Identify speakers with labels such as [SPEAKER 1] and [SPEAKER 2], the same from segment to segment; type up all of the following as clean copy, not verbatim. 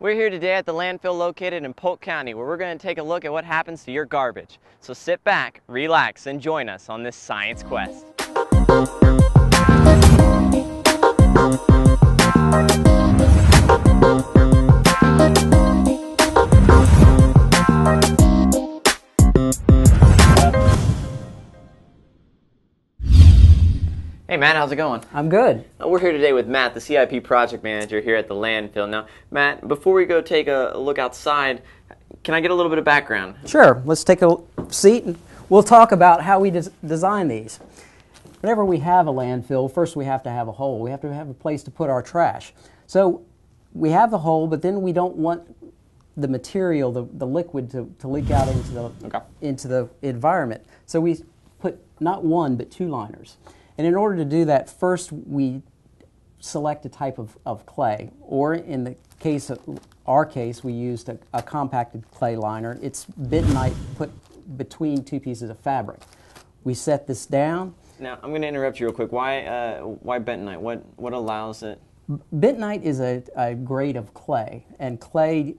[SPEAKER 1] We're here today at the landfill located in Polk County, where we're going to take a look at what happens to your garbage. So sit back, relax, and join us on this science quest. Hey Matt, how's it going?
[SPEAKER 2] I'm good.
[SPEAKER 1] We're here today with Matt, the CIP project manager here at the landfill. Now, Matt, before we go take a look outside, can I get a little bit of background?
[SPEAKER 2] Sure. Let's take a seat and we'll talk about how we design these. Whenever we have a landfill, first we have to have a hole. We have to have a place to put our trash. So we have the hole, but then we don't want the material, the liquid, to leak out into the environment. So we put not one, but two liners. And in order to do that, first we select a type of clay, or in the case of our case, we used a compacted clay liner. It's bentonite put between two pieces of fabric. We set this down.
[SPEAKER 1] Now, I'm going to interrupt you real quick. Why bentonite? What allows it?
[SPEAKER 2] Bentonite is a grade of clay, and clay,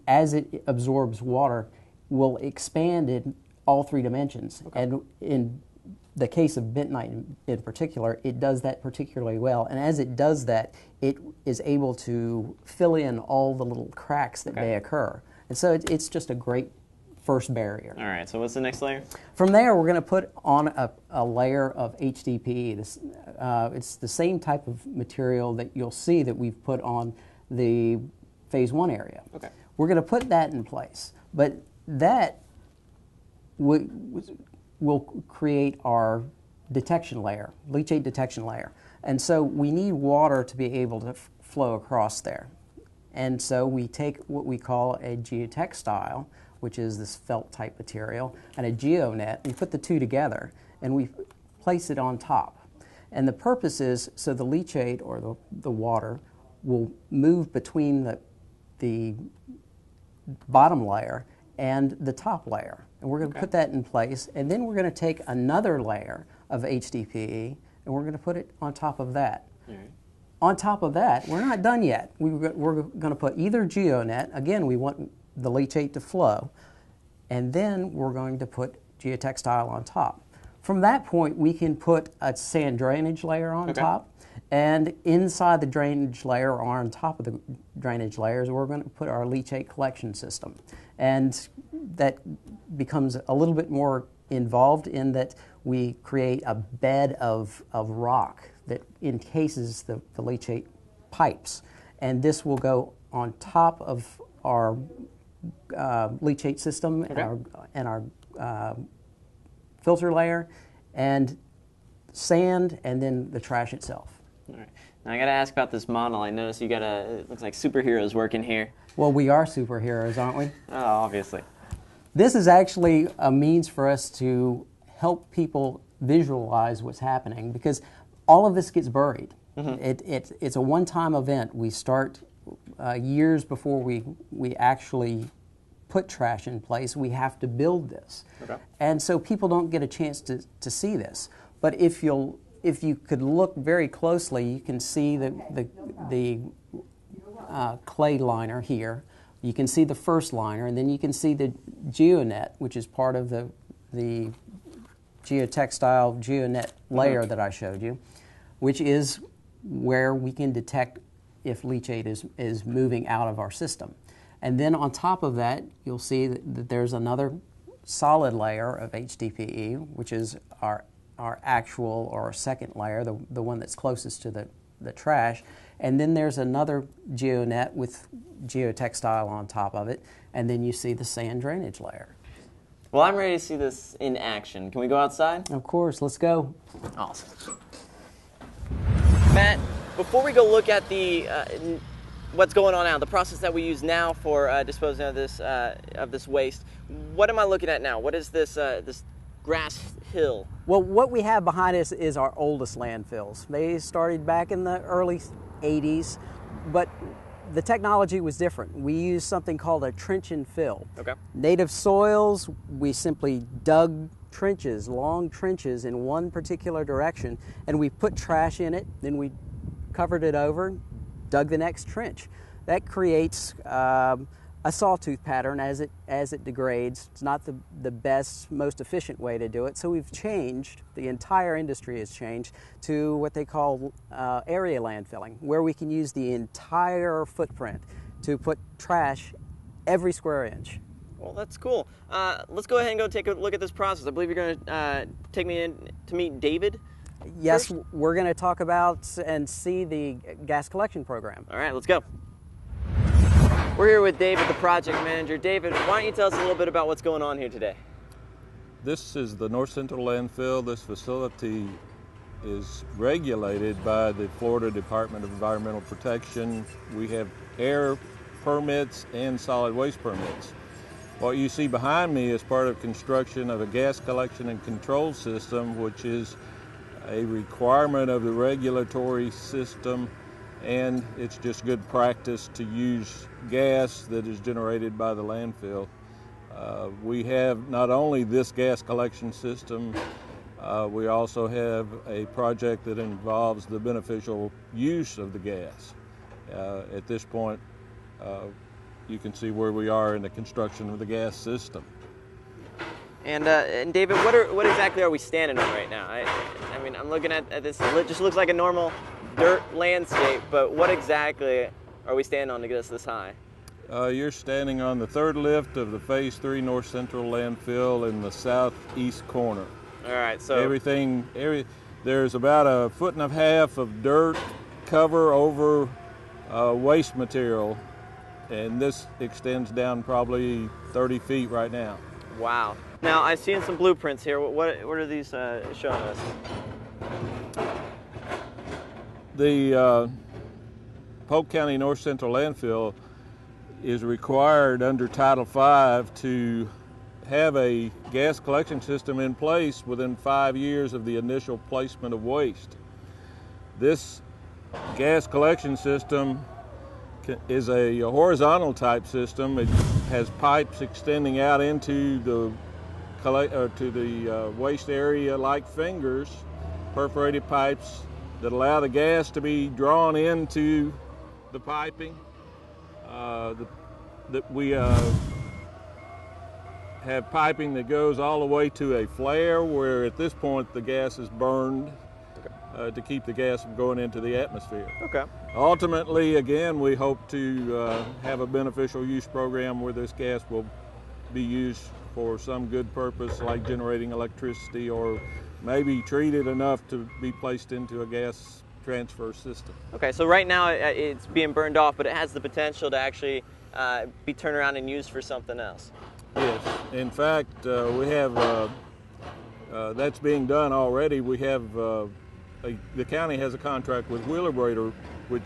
[SPEAKER 2] as it absorbs water, will expand in all three dimensions. Okay. And in the case of bentonite in particular, it does that particularly well. And as it does that, it is able to fill in all the little cracks that may occur. And so it's just a great first barrier.
[SPEAKER 1] All right, so what's the next layer?
[SPEAKER 2] From there, we're going to put on a layer of HDPE. It's the same type of material that you'll see that we've put on the Phase 1 area. Okay. We're going to put that in place. But that will create our detection layer, leachate detection layer. And so we need water to be able to flow across there. And so we take what we call a geotextile, which is this felt type material, and a geonet. We put the two together and we place it on top. And the purpose is so the leachate, or the water, will move between the bottom layer and the top layer. And we're going to put that in place, and then we're going to take another layer of HDPE and we're going to put it on top of that. On top of that, we're not done yet. We're going to put either geonet. Again, we want the leachate to flow, and then we're going to put geotextile on top. From that point, we can put a sand drainage layer on top, and inside the drainage layer, or on top of the drainage layers, we're going to put our leachate collection system. And that becomes a little bit more involved in that we create a bed of rock that encases the leachate pipes. And this will go on top of our leachate system and our filter layer, and sand, and then the trash itself.
[SPEAKER 1] All right. Now I got to ask about this model. I noticed you got it looks like superheroes working here.
[SPEAKER 2] Well, we are superheroes, aren't we?
[SPEAKER 1] Oh, obviously.
[SPEAKER 2] This is actually a means for us to help people visualize what's happening, because all of this gets buried. It's a one-time event. We start years before we actually put trash in place. We have to build this. And so people don't get a chance to see this. But if you could look very closely, you can see the clay liner here. You can see the first liner, and then you can see the geonet, which is part of the geotextile geonet layer that I showed you, which is where we can detect if leachate is moving out of our system. And then on top of that, you'll see that there's another solid layer of HDPE, which is our actual, or our second layer, the one that's closest to the trash. And then there's another geonet with geotextile on top of it, and then you see the sand drainage layer.
[SPEAKER 1] Well, I'm ready to see this in action. Can we go outside?
[SPEAKER 2] Of course, let's go.
[SPEAKER 1] Awesome. Matt, before we go look at the what's going on now, the process that we use now for disposing of this waste, what am I looking at now? What is this grass hill?
[SPEAKER 2] Well, what we have behind us is our oldest landfills. They started back in the early 80s, but the technology was different. We used something called a trench and fill. Native soils, we simply dug trenches, long trenches in one particular direction, and we put trash in it, then we covered it over, dug the next trench. that creates a sawtooth pattern as it degrades. It's not the best, most efficient way to do it. So we've changed, the entire industry has changed to what they call area landfilling, where we can use the entire footprint to put trash every square inch.
[SPEAKER 1] Well, that's cool. Let's go ahead and go take a look at this process. I believe you're going to take me in to meet David.
[SPEAKER 2] Yes,
[SPEAKER 1] first.
[SPEAKER 2] We're going to talk about and see the gas collection program.
[SPEAKER 1] All right, let's go. We're here with David, the project manager. David, why don't you tell us a little bit about what's going on here today?
[SPEAKER 3] This is the North Central Landfill. This facility is regulated by the Florida Department of Environmental Protection. We have air permits and solid waste permits. What you see behind me is part of construction of a gas collection and control system, which is a requirement of the regulatory system, and it's just good practice to use gas that is generated by the landfill. We have not only this gas collection system, we also have a project that involves the beneficial use of the gas. At this point, you can see where we are in the construction of the gas system.
[SPEAKER 1] And David, what exactly are we standing on right now? I mean, I'm looking at this. It just looks like a normal dirt landscape, but what exactly are we standing on to get us this high?
[SPEAKER 3] You're standing on the third lift of the Phase 3 North Central Landfill in the southeast corner.
[SPEAKER 1] All right, so
[SPEAKER 3] there's about 1.5 feet of dirt cover over waste material, and this extends down probably 30 feet right now.
[SPEAKER 1] Wow. Now, I've seen some blueprints here. What are these showing us?
[SPEAKER 3] The Polk County North Central Landfill is required under Title V to have a gas collection system in place within 5 years of the initial placement of waste. This gas collection system is a horizontal type system. It has pipes extending out into the waste area like fingers, perforated pipes that allow the gas to be drawn into the piping. We have piping that goes all the way to a flare, where at this point the gas is burned to keep the gas from going into the atmosphere.
[SPEAKER 1] Okay.
[SPEAKER 3] Ultimately, again, we hope to have a beneficial use program where this gas will be used for some good purpose, like generating electricity, or maybe treated enough to be placed into a gas transfer system.
[SPEAKER 1] Okay, so right now it's being burned off, but it has the potential to actually be turned around and used for something else.
[SPEAKER 3] Yes, in fact, we have, that's being done already. We have, the county has a contract with Wheelabrator, which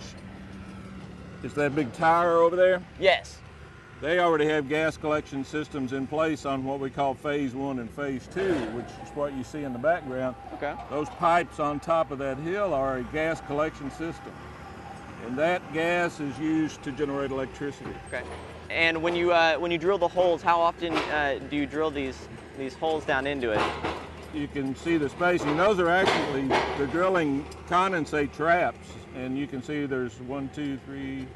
[SPEAKER 3] is that big tower over there.
[SPEAKER 1] Yes.
[SPEAKER 3] They already have gas collection systems in place on what we call Phase 1 and Phase 2, which is what you see in the background.
[SPEAKER 1] Okay.
[SPEAKER 3] Those pipes on top of that hill are a gas collection system, and that gas is used to generate electricity.
[SPEAKER 1] Okay. And when you drill the holes, how often do you drill these holes down into it?
[SPEAKER 3] You can see the spacing. Those are actually, they're drilling condensate traps, and you can see there's 1, 2, 3.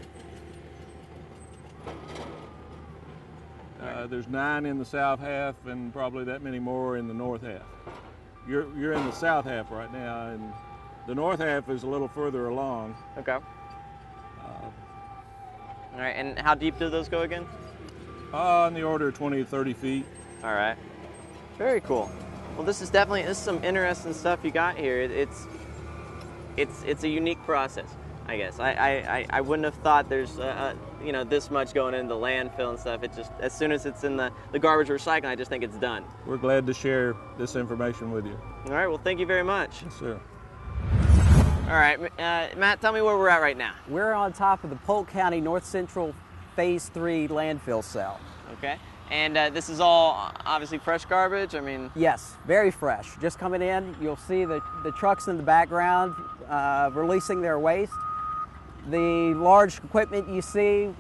[SPEAKER 3] There's 9 in the south half, and probably that many more in the north half. You're in the south half right now, and the north half is a little further along.
[SPEAKER 1] Okay. All right, and how deep do those go again?
[SPEAKER 3] On the order of 20 to 30 feet.
[SPEAKER 1] All right. Very cool. Well, this is some interesting stuff you got here. It's a unique process, I guess. I wouldn't have thought there's this much going into the landfill and stuff. It just, as soon as it's in the garbage recycling, I just think it's done.
[SPEAKER 3] We're glad to share this information with you.
[SPEAKER 1] All right, well, thank you very much.
[SPEAKER 3] Yes, sir.
[SPEAKER 1] All right, Matt, tell me where we're at right now.
[SPEAKER 2] We're on top of the Polk County North Central Phase 3 landfill cell.
[SPEAKER 1] Okay, and this is all obviously fresh garbage? I mean...
[SPEAKER 2] Yes, very fresh. Just coming in, you'll see the trucks in the background releasing their waste. The large equipment you see,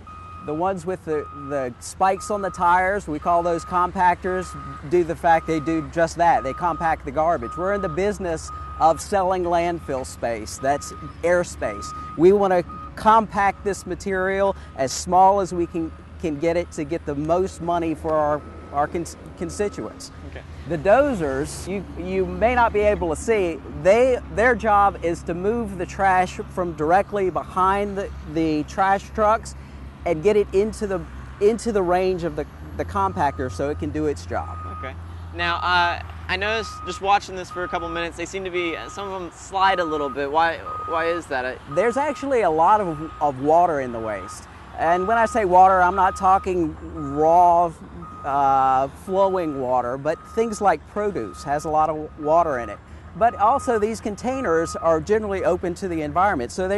[SPEAKER 2] the ones with the spikes on the tires, we call those compactors, do the fact they do just that. They compact the garbage. We're in the business of selling landfill space. That's airspace. We want to compact this material as small as we can get it to get the most money for our constituents.
[SPEAKER 1] Okay.
[SPEAKER 2] The dozers, you may not be able to see, their job is to move the trash from directly behind the trash trucks and get it into the range of the compactor so it can do its job.
[SPEAKER 1] Okay. Now, I noticed just watching this for a couple minutes, they seem to be, some of them slide a little bit. Why is that?
[SPEAKER 2] There's actually a lot of water in the waste. And when I say water, I'm not talking raw, flowing water, but things like produce has a lot of water in it. But also these containers are generally open to the environment, so they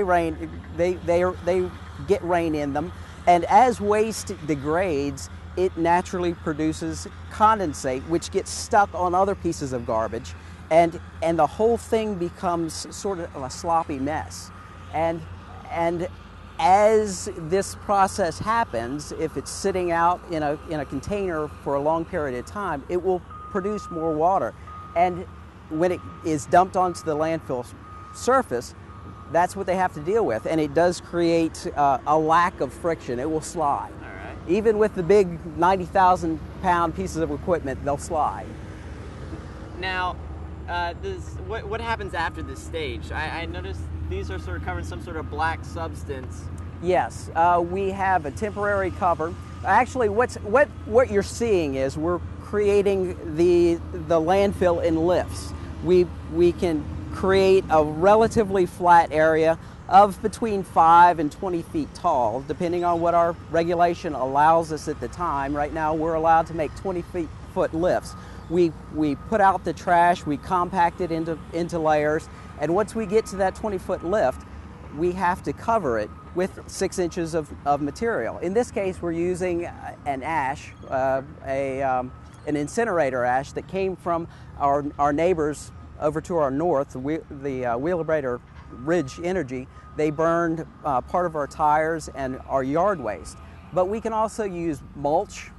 [SPEAKER 2] get rain in them. And as waste degrades, it naturally produces condensate, which gets stuck on other pieces of garbage, and the whole thing becomes sort of a sloppy mess. And as this process happens, if it's sitting out in a container for a long period of time, it will produce more water. And when it is dumped onto the landfill surface, that's what they have to deal with. And it does create a lack of friction. It will slide.
[SPEAKER 1] All right.
[SPEAKER 2] Even with the big 90,000-pound pieces of equipment, they'll slide.
[SPEAKER 1] Now, what happens after this stage? I noticed these are sort of covered in some sort of black substance.
[SPEAKER 2] Yes, we have a temporary cover. Actually, what you're seeing is we're creating the landfill in lifts. We can create a relatively flat area of between 5 and 20 feet tall, depending on what our regulation allows us at the time. Right now, we're allowed to make 20-foot lifts. We put out the trash, we compact it into layers, and once we get to that 20-foot lift, we have to cover it with 6 inches of material. In this case, we're using an ash, an incinerator ash that came from our neighbors over to our north, the Wheelabrator Ridge Energy. They burned part of our tires and our yard waste. But we can also use mulch.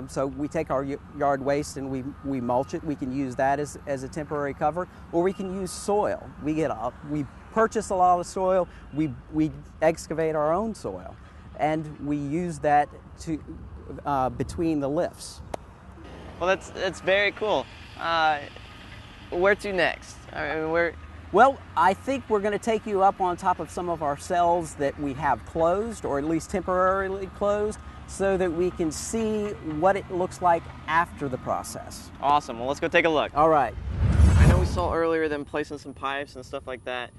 [SPEAKER 2] So we take our yard waste and we mulch it. We can use that as a temporary cover, or we can use soil. We purchase a lot of soil. We excavate our own soil, and we use that to between the lifts.
[SPEAKER 1] Well, that's very cool. Where to next? I mean, where?
[SPEAKER 2] Well, I think we're going to take you up on top of some of our cells that we have closed, or at least temporarily closed, so that we can see what it looks like after the process.
[SPEAKER 1] Awesome. Well, let's go take a look.
[SPEAKER 2] All right.
[SPEAKER 1] I know we saw earlier them placing some pipes and stuff like that.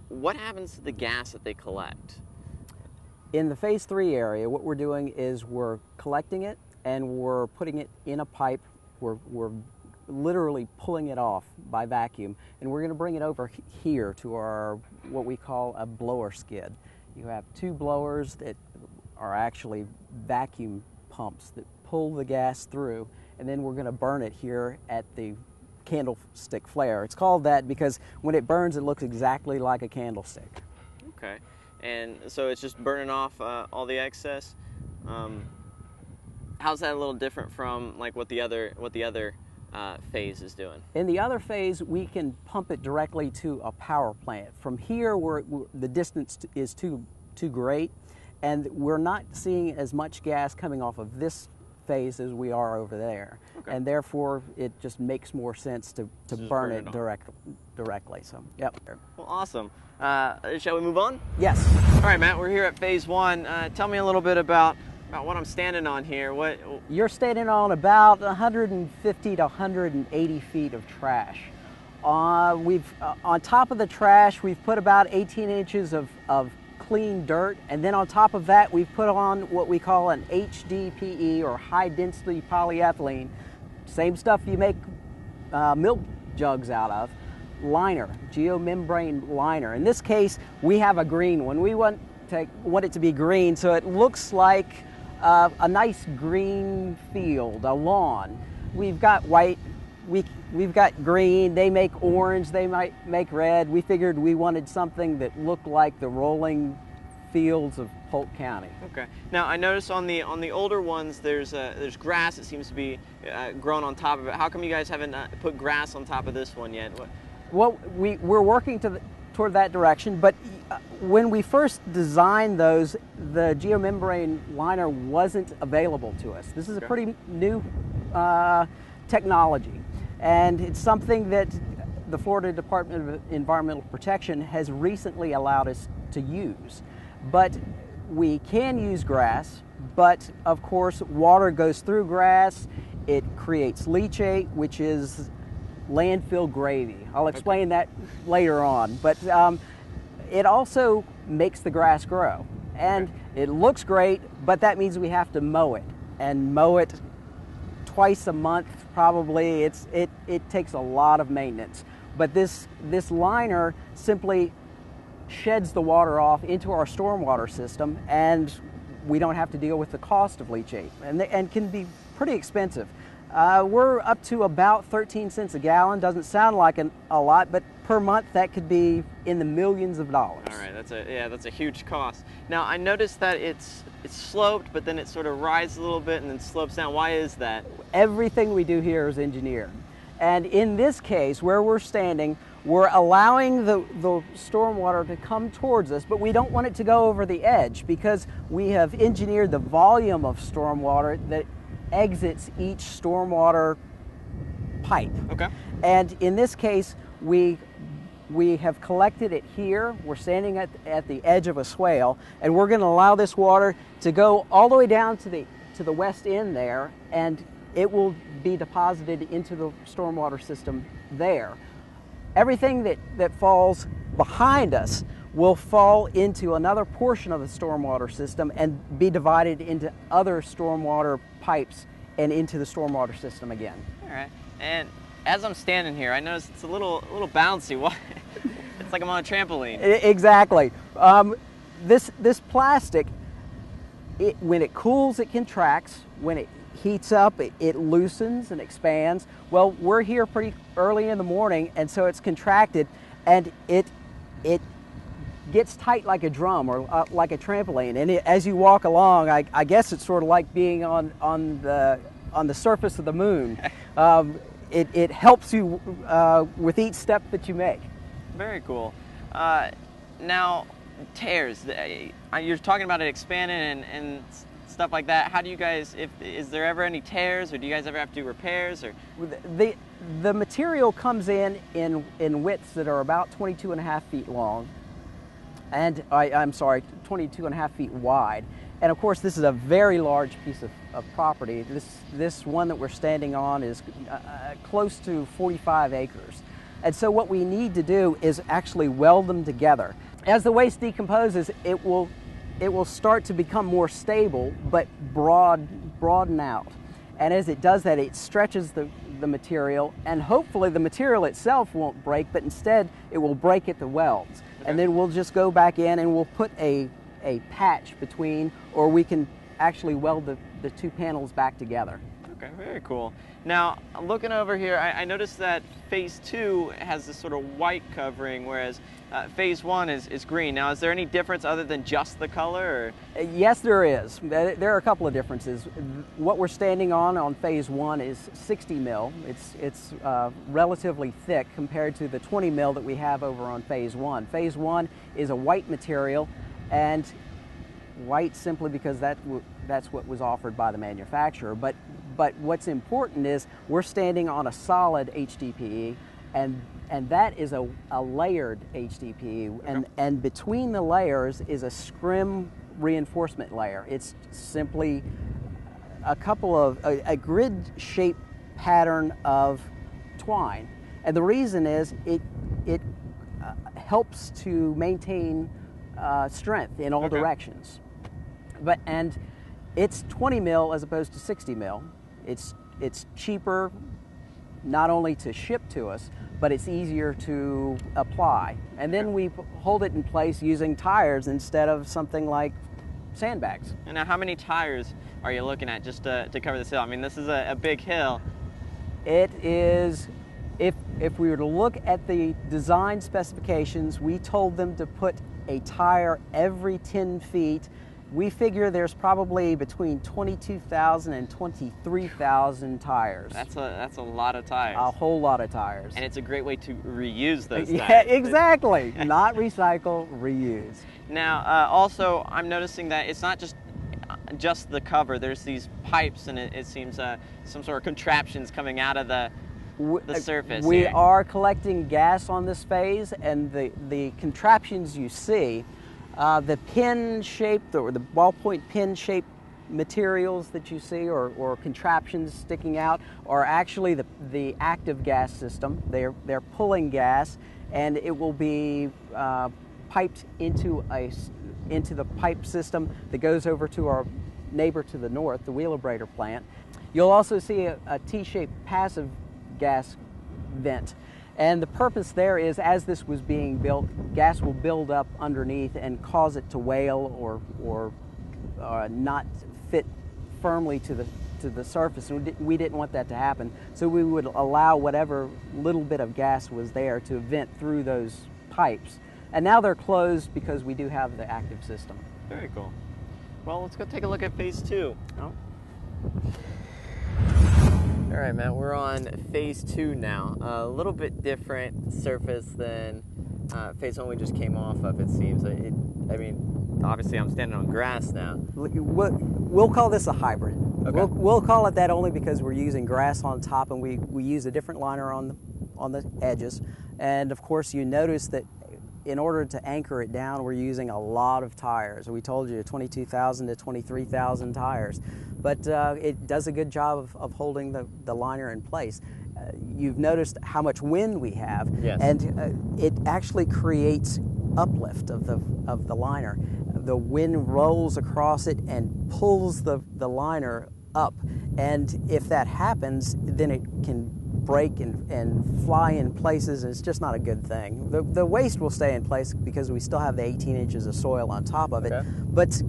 [SPEAKER 1] What happens to the gas that they collect?
[SPEAKER 2] In the phase 3 area, what we're doing is we're collecting it and we're putting it in a pipe. We're literally pulling it off by vacuum, and we're going to bring it over here to our what we call a blower skid. You have 2 blowers that are actually vacuum pumps that pull the gas through, and then we're going to burn it here at the candlestick flare. It's called that because when it burns, it looks exactly like a candlestick.
[SPEAKER 1] Okay, and so it's just burning off all the excess. How's that a little different from like what the other phase is doing?
[SPEAKER 2] In the other phase, we can pump it directly to a power plant. From here, the distance is too great, and we're not seeing as much gas coming off of this phase as we are over there. Okay. And therefore, it just makes more sense to burn it directly. So, yep.
[SPEAKER 1] Well, awesome. Shall we move on?
[SPEAKER 2] Yes.
[SPEAKER 1] All right, Matt, we're here at phase 1. Tell me a little bit about what I'm standing on here.
[SPEAKER 2] You're standing on about 150 to 180 feet of trash. On top of the trash, we've put about 18 inches of clean dirt, and then on top of that, we've put on what we call an HDPE, or high density polyethylene. Same stuff you make milk jugs out of. Liner, geomembrane liner. In this case, we have a green one. We want it to be green, so it looks like a nice green field, a lawn. We've got white, we've got green, they make orange, they might make red. We figured we wanted something that looked like the rolling fields of Polk County.
[SPEAKER 1] Okay. Now I noticed on the older ones there's grass that seems to be grown on top of it. How come you guys haven't put grass on top of this one yet?
[SPEAKER 2] Well, we're working toward that direction, but when we first designed those, the geomembrane liner wasn't available to us. This is a pretty new technology, and it's something that the Florida Department of Environmental Protection has recently allowed us to use. But we can use grass, but of course water goes through grass. It creates leachate, which is landfill gravy. I'll explain that later on. But it also makes the grass grow. And it looks great, but that means we have to mow it. And mow it twice a month probably. It takes a lot of maintenance. But this liner simply sheds the water off into our stormwater system, and we don't have to deal with the cost of leachate, and can be pretty expensive. We're up to about 13 cents a gallon. Doesn't sound like a lot, but per month that could be in the millions of dollars.
[SPEAKER 1] All right, that's a huge cost. Now I noticed that it's sloped, but then it sort of rises a little bit and then slopes down. Why is that?
[SPEAKER 2] Everything we do here is engineered. And in this case, where we're standing, we're allowing the stormwater to come towards us, but we don't want it to go over the edge because we have engineered the volume of stormwater that exits each stormwater pipe.
[SPEAKER 1] Okay.
[SPEAKER 2] And in this case, we have collected it here. We're standing at the edge of a swale, and we're going to allow this water to go all the way down to the west end there, and it will be deposited into the stormwater system there. Everything that falls behind us will fall into another portion of the stormwater system and be divided into other stormwater pipes and into the stormwater system again.
[SPEAKER 1] All right. And as I'm standing here, I notice it's a little bouncy. What? It's like I'm on a trampoline.
[SPEAKER 2] Exactly. This plastic, when it cools, it contracts. When it heats up, it loosens and expands. Well, we're here pretty early in the morning, and so it's contracted, and it gets tight like a drum or like a trampoline. And as you walk along, I guess it's sort of like being on the surface of the moon. It helps you with each step that you make.
[SPEAKER 1] Very cool. Now, tears. You're talking about it expanding and stuff like that. How do you guys, is there ever any tears, or do you guys ever have to do repairs? Or
[SPEAKER 2] the material comes in widths that are about 22.5 feet long, and I'm sorry, 22.5 feet wide. And of course, this is a very large piece of property. This one that we're standing on is close to 45 acres. And so what we need to do is actually weld them together. As the waste decomposes, it will start to become more stable, but broaden out. And as it does that, it stretches the material, and hopefully the material itself won't break, but instead it will break at the welds. Okay. And then we'll just go back in and we'll put a patch between, or we can actually weld the two panels back together.
[SPEAKER 1] Okay, very cool. Now, looking over here, I noticed that Phase 2 has this sort of white covering, whereas Phase 1 is green. Now, is there any difference other than just the color? Or?
[SPEAKER 2] Yes, there is. There are a couple of differences. What we're standing on Phase 1 is 60 mil. It's relatively thick compared to the 20 mil that we have over on Phase 1. Phase 1 is a white material, and white simply because that's what was offered by the manufacturer. But what's important is we're standing on a solid HDPE, and that is a layered HDPE,
[SPEAKER 1] Okay.
[SPEAKER 2] and between the layers is a scrim reinforcement layer. It's simply a grid-shaped pattern of twine, and the reason is it helps to maintain strength in all
[SPEAKER 1] Okay.
[SPEAKER 2] directions. And it's 20 mil as opposed to 60 mil. It's cheaper not only to ship to us, but it's easier to apply. And then we hold it in place using tires instead of something like sandbags.
[SPEAKER 1] And now, how many tires are you looking at just to cover this hill? I mean, this is a big hill.
[SPEAKER 2] It is, if we were to look at the design specifications, we told them to put a tire every 10 feet We figure there's probably between 22,000 and 23,000 tires.
[SPEAKER 1] That's a lot of tires.
[SPEAKER 2] A whole lot of tires.
[SPEAKER 1] And it's a great way to reuse those tires.
[SPEAKER 2] Yeah, exactly. Not recycle, reuse.
[SPEAKER 1] Now, also, I'm noticing that it's not just the cover. There's these pipes, and it seems some sort of contraptions coming out of the surface.
[SPEAKER 2] We
[SPEAKER 1] here.
[SPEAKER 2] are collecting gas on this phase, and the contraptions you see, the pin-shaped or the ballpoint pin-shaped materials that you see, or contraptions sticking out, are actually the active gas system. They're pulling gas, and it will be piped into the pipe system that goes over to our neighbor to the north, the Wheelabrator plant. You'll also see a T-shaped passive gas vent. And the purpose there is, as this was being built, gas will build up underneath and cause it to whale or not fit firmly to the surface. And we didn't want that to happen, so we would allow whatever little bit of gas was there to vent through those pipes. And now they're closed because we do have the active system.
[SPEAKER 1] Very cool. Well, let's go take a look at phase 2.
[SPEAKER 2] Oh.
[SPEAKER 1] All right, Matt, we're on phase 2 now. A little bit different surface than phase 1 we just came off of, it seems. I mean, obviously I'm standing on grass now.
[SPEAKER 2] We'll call this a hybrid. Okay. We'll call it that only because we're using grass on top, and we use a different liner on the edges. And of course, you notice that in order to anchor it down, we're using a lot of tires. We told you 22,000 to 23,000 tires, but it does a good job of holding the liner in place. You've noticed how much wind we have,
[SPEAKER 1] yes.
[SPEAKER 2] And it actually creates uplift of the liner. The wind rolls across it and pulls the liner up, and if that happens, then it can break and fly in places, and it's just not a good thing. The waste will stay in place because we still have the 18 inches of soil on top of it, okay. But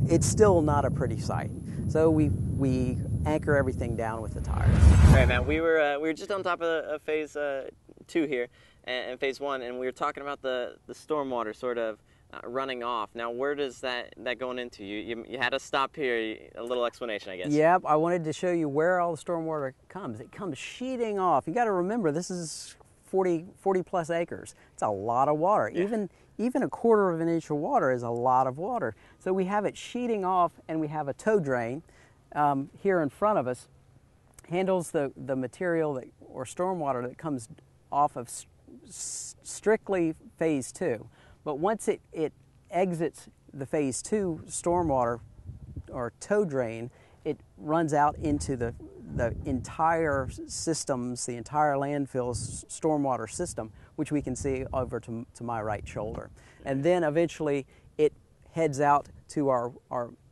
[SPEAKER 2] it's still not a pretty sight. So we anchor everything down with the tires.
[SPEAKER 1] All right, Matt, we were just on top of phase 2 here, and phase 1, and we were talking about the stormwater sort of running off. Now, where does that going into? You had to stop here. A little explanation, I guess.
[SPEAKER 2] Yep, I wanted to show you where all the stormwater comes. It comes sheeting off. You got to remember, this is 40 plus acres. It's a lot of water. Yeah. Even a quarter of an inch of water is a lot of water. So we have it sheeting off, and we have a tow drain here in front of us. Handles the material or stormwater that comes off of strictly phase 2. But once it exits the phase 2 stormwater or tow drain, it runs out into the entire systems, the entire landfill's stormwater system, which we can see over to my right shoulder. And then eventually it heads out to our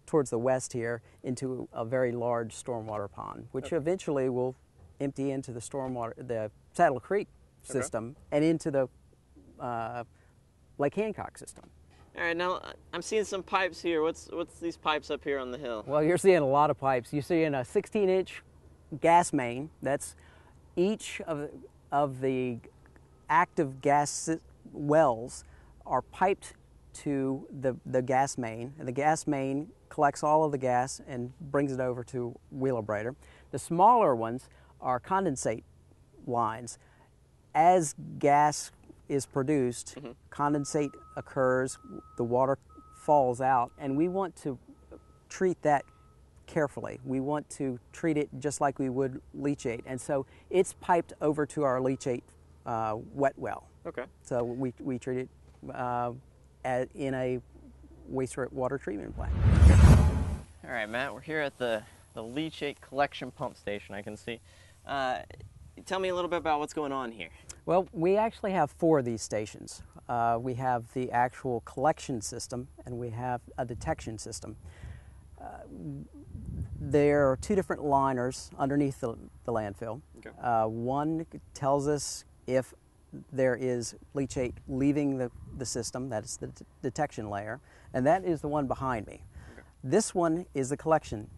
[SPEAKER 2] towards the west here into a very large stormwater pond, which eventually will empty into the Saddle Creek system, and into the Lake Hancock system.
[SPEAKER 1] All right, now I'm seeing some pipes here. What's these pipes up here on the hill?
[SPEAKER 2] Well, you're seeing a lot of pipes. You're seeing a 16-inch gas main. That's each of the active gas wells are piped to the gas main. And the gas main collects all of the gas and brings it over to Wheelabrator. The smaller ones are condensate lines. As gas is produced, condensate occurs, the water falls out, and we want to treat that carefully. We want to treat it just like we would leachate, and so it's piped over to our leachate wet well.
[SPEAKER 1] Okay.
[SPEAKER 2] So we treat it in a wastewater treatment plant.
[SPEAKER 1] All right, Matt, we're here at the leachate collection pump station, I can see. Tell me a little bit about what's going on here.
[SPEAKER 2] Well, we actually have 4 of these stations. We have the actual collection system, and we have a detection system. There are 2 different liners underneath the landfill. Okay. One tells us if there is leachate leaving the system, that is the detection layer, and that is the one behind me. Okay. This one is the collection.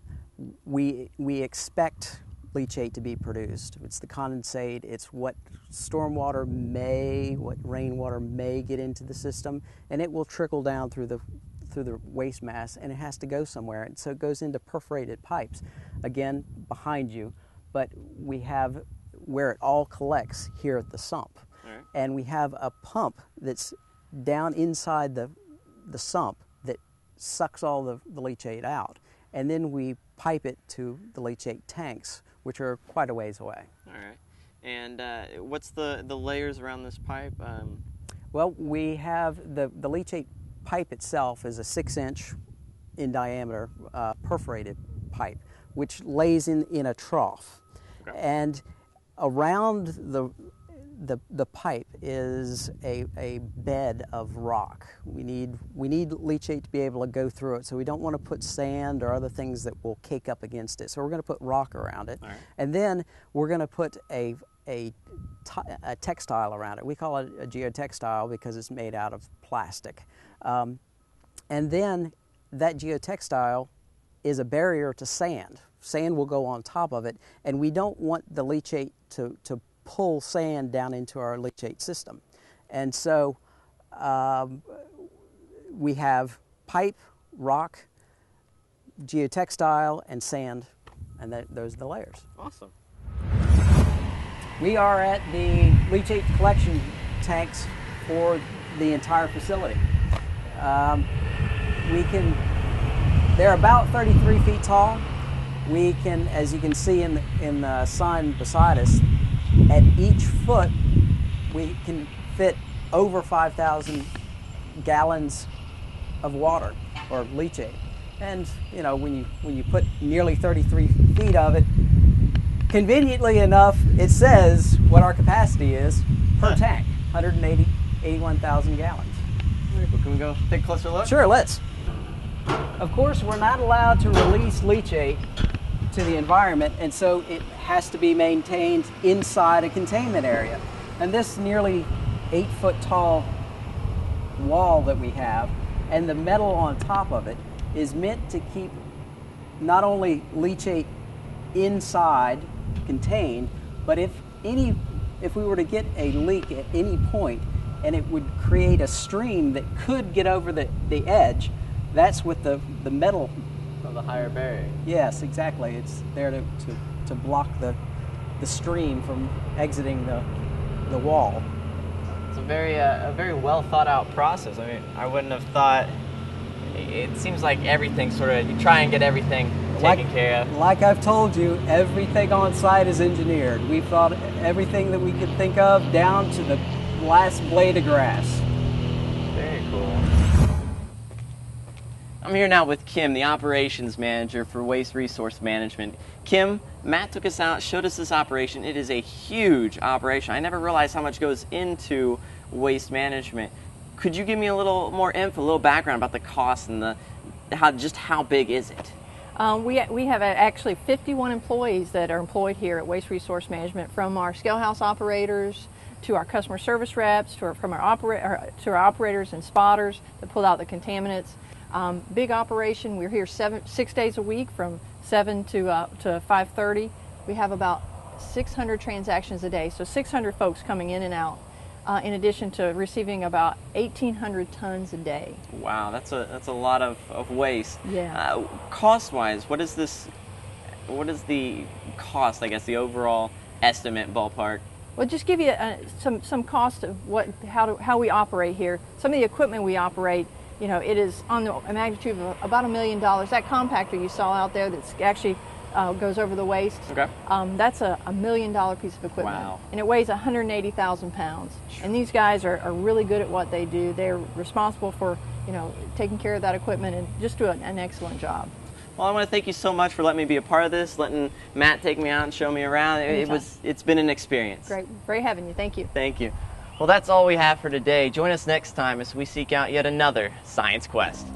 [SPEAKER 2] We expect leachate to be produced. It's the condensate, it's what what rainwater may get into the system, and it will trickle down through through the waste mass, and it has to go somewhere. And so it goes into perforated pipes, again, behind you. But we have where it all collects here at the sump.
[SPEAKER 1] Right.
[SPEAKER 2] And we have a pump that's down inside the sump that sucks all the leachate out. And then we pipe it to the leachate tanks, which are quite a ways away.
[SPEAKER 1] All right. And what's the layers around this pipe?
[SPEAKER 2] Well, we have the leachate pipe itself is a 6-inch in diameter perforated pipe, which lays in a trough.
[SPEAKER 1] Okay.
[SPEAKER 2] And around the pipe is a bed of rock. We need leachate to be able to go through it, so we don't want to put sand or other things that will cake up against it. So we're going to put rock around it.
[SPEAKER 1] All right.
[SPEAKER 2] And then we're going to put a textile around it. We call it a geotextile because it's made out of plastic. And then that geotextile is a barrier to sand. Sand will go on top of it, and we don't want the leachate to pull sand down into our leachate system. And so we have pipe, rock, geotextile, and sand, and those are the layers.
[SPEAKER 1] Awesome.
[SPEAKER 2] We are at the leachate collection tanks for the entire facility. They're about 33 feet tall. We can, as you can see in the sign beside us, at each foot we can fit over 5,000 gallons of water or leachate. And you know, when you put nearly 33 feet of it, conveniently enough, it says what our capacity is per tank, 81,000 gallons.
[SPEAKER 1] Can we go take a closer look?
[SPEAKER 2] Sure, let's. Of course, we're not allowed to release leachate to the environment, and so it has to be maintained inside a containment area. And this nearly 8-foot tall wall that we have, and the metal on top of it, is meant to keep not only leachate inside contained, but if we were to get a leak at any point and it would create a stream that could get over the edge, that's what the metal.
[SPEAKER 1] So the higher barrier.
[SPEAKER 2] Yes, exactly. It's there to block the stream from exiting the wall.
[SPEAKER 1] It's a very well thought out process. I mean, I wouldn't have thought. It seems like everything sort of, you try and get everything taken care of.
[SPEAKER 2] Like I've told you, everything on site is engineered. We've thought everything that we could think of down to the last blade of grass.
[SPEAKER 1] Very cool. I'm here now with Kim, the operations manager for Waste Resource Management. Kim, Matt took us out, showed us this operation. It is a huge operation. I never realized how much goes into waste management. Could you give me a little more info, a little background about the cost and how big is it?
[SPEAKER 4] We have actually 51 employees that are employed here at Waste Resource Management, from our scale house operators to our customer service reps to our operators and spotters that pull out the contaminants. Big operation. We're here 6 days a week from 7 to 5:30. We have about 600 transactions a day, so 600 folks coming in and out. In addition to receiving about 1,800 tons a day.
[SPEAKER 1] Wow, that's a lot of waste.
[SPEAKER 4] Yeah.
[SPEAKER 1] Cost-wise, what is the cost? I guess the overall estimate ballpark.
[SPEAKER 4] Well, just give you some cost of how we operate here. Some of the equipment we operate, you know, it is on the magnitude of about $1 million. That compactor you saw out there that's actually goes over the waste.
[SPEAKER 1] Okay.
[SPEAKER 4] That's a $1 million piece of equipment.
[SPEAKER 1] Wow.
[SPEAKER 4] And it weighs 180,000 pounds. And these guys are really good at what they do. They're responsible for, you know, taking care of that equipment and just do an excellent job.
[SPEAKER 1] Well, I want to thank you so much for letting me be a part of this, letting Matt take me out and show me around. It's been an experience.
[SPEAKER 4] Great having you. Thank you.
[SPEAKER 1] Thank you. Well, that's all we have for today. Join us next time as we seek out yet another science quest.